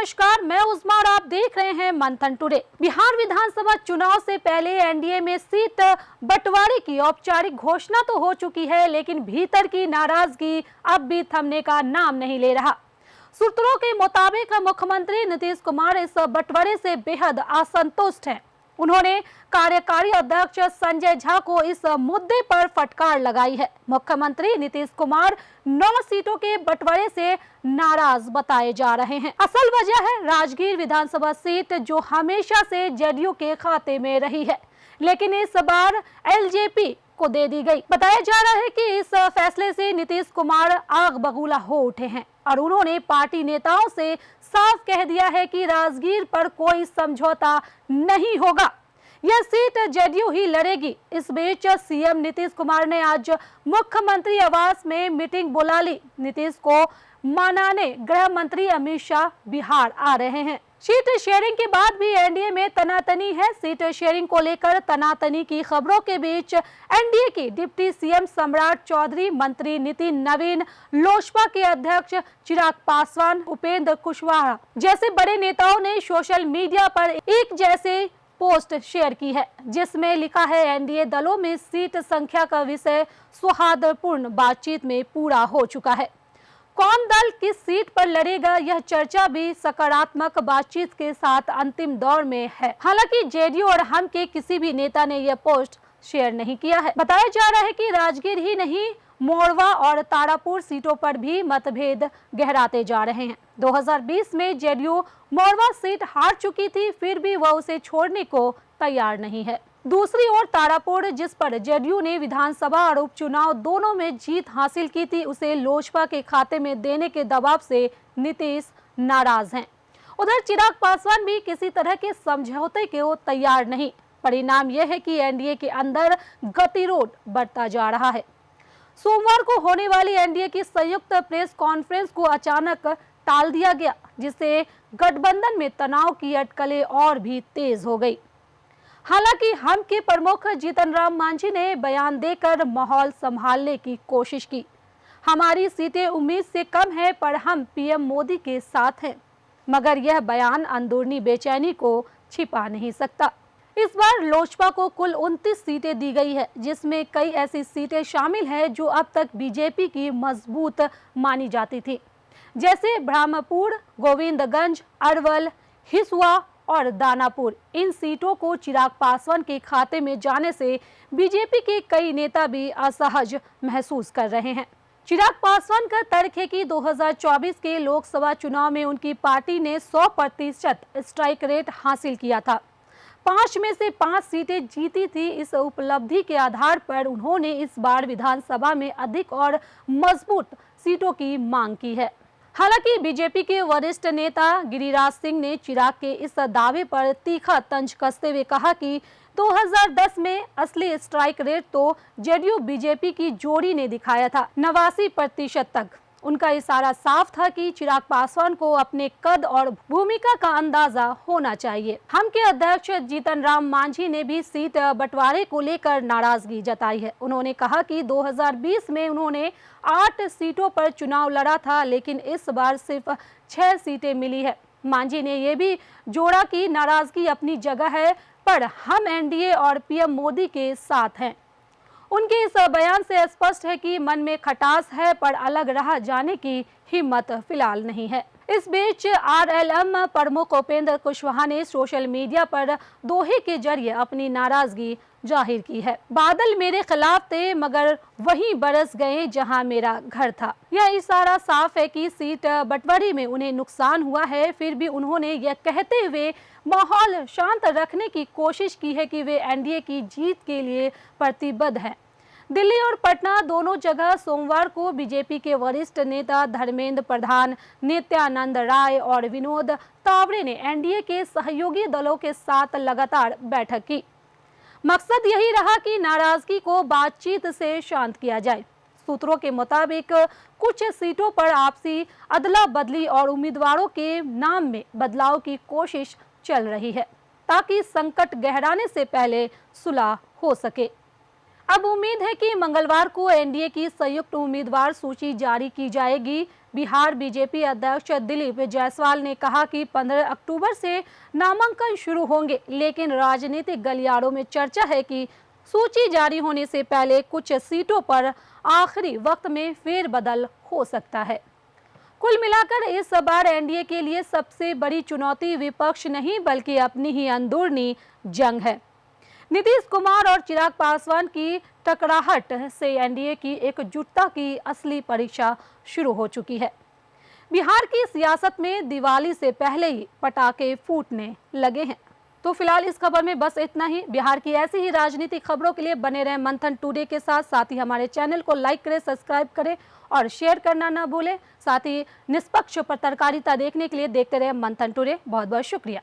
नमस्कार, मैं उस्मा और आप देख रहे हैं मंथन टुडे। बिहार विधानसभा चुनाव से पहले एनडीए में सीट बंटवारे की औपचारिक घोषणा तो हो चुकी है, लेकिन भीतर की नाराजगी अब भी थमने का नाम नहीं ले रहा। सूत्रों के मुताबिक मुख्यमंत्री नीतीश कुमार इस बंटवारे से बेहद असंतुष्ट हैं। उन्होंने कार्यकारी अध्यक्ष संजय झा को इस मुद्दे पर फटकार लगाई है। मुख्यमंत्री नीतीश कुमार 9 सीटों के बंटवारे से नाराज बताए जा रहे हैं। असल वजह है राजगीर विधानसभा सीट, जो हमेशा से जेडीयू के खाते में रही है, लेकिन इस बार एलजेपी को दे दी गई। बताया जा रहा है कि इस फैसले से नीतीश कुमार आग बबूला हो उठे हैं और उन्होंने पार्टी नेताओं से साफ कह दिया है कि राजगीर पर कोई समझौता नहीं होगा, यह सीट जेडीयू ही लड़ेगी। इस बीच सीएम नीतीश कुमार ने आज मुख्यमंत्री आवास में मीटिंग बुला ली। नीतीश को मनाने गृह मंत्री अमित शाह बिहार आ रहे हैं। सीट शेयरिंग के बाद भी एनडीए में तनातनी है। सीट शेयरिंग को लेकर तनातनी की खबरों के बीच एनडीए की डिप्टी सीएम सम्राट चौधरी, मंत्री नितिन नवीन, लोजपा के अध्यक्ष चिराग पासवान, उपेंद्र कुशवाहा जैसे बड़े नेताओं ने सोशल मीडिया पर एक जैसे पोस्ट शेयर की है, जिसमें लिखा है एनडीए दलों में सीट संख्या का विषय सौहार्दपूर्ण बातचीत में पूरा हो चुका है। कौन दल किस सीट पर लड़ेगा, यह चर्चा भी सकारात्मक बातचीत के साथ अंतिम दौर में है। हालांकि जेडीयू और हम के किसी भी नेता ने यह पोस्ट शेयर नहीं किया है। बताया जा रहा है कि राजगीर ही नहीं, मोरवा और तारापुर सीटों पर भी मतभेद गहराते जा रहे हैं। 2020 में जेडीयू मोरवा सीट हार चुकी थी, फिर भी वह उसे छोड़ने को तैयार नहीं है। दूसरी ओर तारापुर, जिस पर जेडीयू ने विधानसभा और उपचुनाव दोनों में जीत हासिल की थी, उसे लोजपा के खाते में देने के दबाव से नीतीश नाराज हैं। उधर चिराग पासवान भी किसी तरह के समझौते को तैयार नहीं। परिणाम यह है कि एनडीए के अंदर गतिरोध बढ़ता जा रहा है। सोमवार को होने वाली एनडीए की संयुक्त प्रेस कॉन्फ्रेंस को अचानक टाल दिया गया, जिससे गठबंधन में तनाव की अटकलें और भी तेज हो गई। हालांकि हम के प्रमुख जीतन राम मांझी ने बयान देकर माहौल संभालने की कोशिश की। हमारी सीटें उम्मीद से कम है, पर हम पीएम मोदी के साथ हैं। मगर यह बयान अंदरूनी बेचैनी को छिपा नहीं सकता। इस बार लोजपा को कुल 29 सीटें दी गई है, जिसमें कई ऐसी सीटें शामिल हैं जो अब तक बीजेपी की मजबूत मानी जाती थी, जैसे ब्रह्मपुर, गोविंदगंज, अरवल, हिसुआ और दानापुर। इन सीटों को चिराग पासवान के खाते में जाने से बीजेपी के कई नेता भी असहज महसूस कर रहे हैं। चिराग पासवान का तर्क है कि 2024 के लोकसभा चुनाव में उनकी पार्टी ने 100% स्ट्राइक रेट हासिल किया था। 5 में से 5 सीटें जीती थी। इस उपलब्धि के आधार पर उन्होंने इस बार विधानसभा में अधिक और मजबूत सीटों की मांग की है। हालांकि बीजेपी के वरिष्ठ नेता गिरिराज सिंह ने चिराग के इस दावे पर तीखा तंज कसते हुए कहा कि 2010 में असली स्ट्राइक रेट तो जेडीयू बीजेपी की जोड़ी ने दिखाया था, 89% तक। उनका इशारा साफ था कि चिराग पासवान को अपने कद और भूमिका का अंदाजा होना चाहिए। हम के अध्यक्ष जीतन राम मांझी ने भी सीट बंटवारे को लेकर नाराजगी जताई है। उन्होंने कहा कि 2020 में उन्होंने 8 सीटों पर चुनाव लड़ा था, लेकिन इस बार सिर्फ 6 सीटें मिली है। मांझी ने यह भी जोड़ा कि नाराजगी अपनी जगह है, पर हम एनडीए और पीएम मोदी के साथ हैं। उनके इस बयान से स्पष्ट है कि मन में खटास है, पर अलग राह जाने की हिम्मत फिलहाल नहीं है। इस बीच आरएलएम प्रमुख उपेंद्र कुशवाहा ने सोशल मीडिया पर दोहे के जरिए अपनी नाराजगी जाहिर की है। बादल मेरे खिलाफ थे, मगर वहीं बरस गए जहां मेरा घर था। यह इशारा साफ है कि सीट बंटवारे में उन्हें नुकसान हुआ है। फिर भी उन्होंने यह कहते हुए माहौल शांत रखने की कोशिश की है कि वे एनडीए की जीत के लिए प्रतिबद्ध हैं। दिल्ली और पटना दोनों जगह सोमवार को बीजेपी के वरिष्ठ नेता धर्मेंद्र प्रधान, नित्यानंद राय और विनोद तावड़े ने एनडीए के सहयोगी दलों के साथ लगातार बैठक की। मकसद यही रहा कि नाराजगी को बातचीत से शांत किया जाए। सूत्रों के मुताबिक कुछ सीटों पर आपसी अदला बदली और उम्मीदवारों के नाम में बदलाव की कोशिश चल रही है, ताकि संकट गहराने से पहले सुलह हो सके। अब उम्मीद है कि मंगलवार को एनडीए की संयुक्त उम्मीदवार सूची जारी की जाएगी। बिहार बीजेपी अध्यक्ष दिलीप जायसवाल ने कहा कि 15 अक्टूबर से नामांकन शुरू होंगे, लेकिन राजनीतिक गलियारों में चर्चा है कि सूची जारी होने से पहले कुछ सीटों पर आखिरी वक्त में फेरबदल हो सकता है। कुल मिलाकर इस बार एनडीए के लिए सबसे बड़ी चुनौती विपक्ष नहीं बल्कि अपनी ही अंदरूनी जंग है। नीतीश कुमार और चिराग पासवान की टकराहट से एनडीए की एकजुटता की असली परीक्षा शुरू हो चुकी है। बिहार की सियासत में दिवाली से पहले ही पटाखे फूटने लगे हैं। तो फिलहाल इस खबर में बस इतना ही। बिहार की ऐसी ही राजनीतिक खबरों के लिए बने रहें मंथन टुडे के साथ। साथ ही हमारे चैनल को लाइक करें, सब्सक्राइब करें और शेयर करना ना भूलें। साथ ही निष्पक्ष पत्रकारिता देखने के लिए देखते रहें मंथन टुडे। बहुत बहुत शुक्रिया।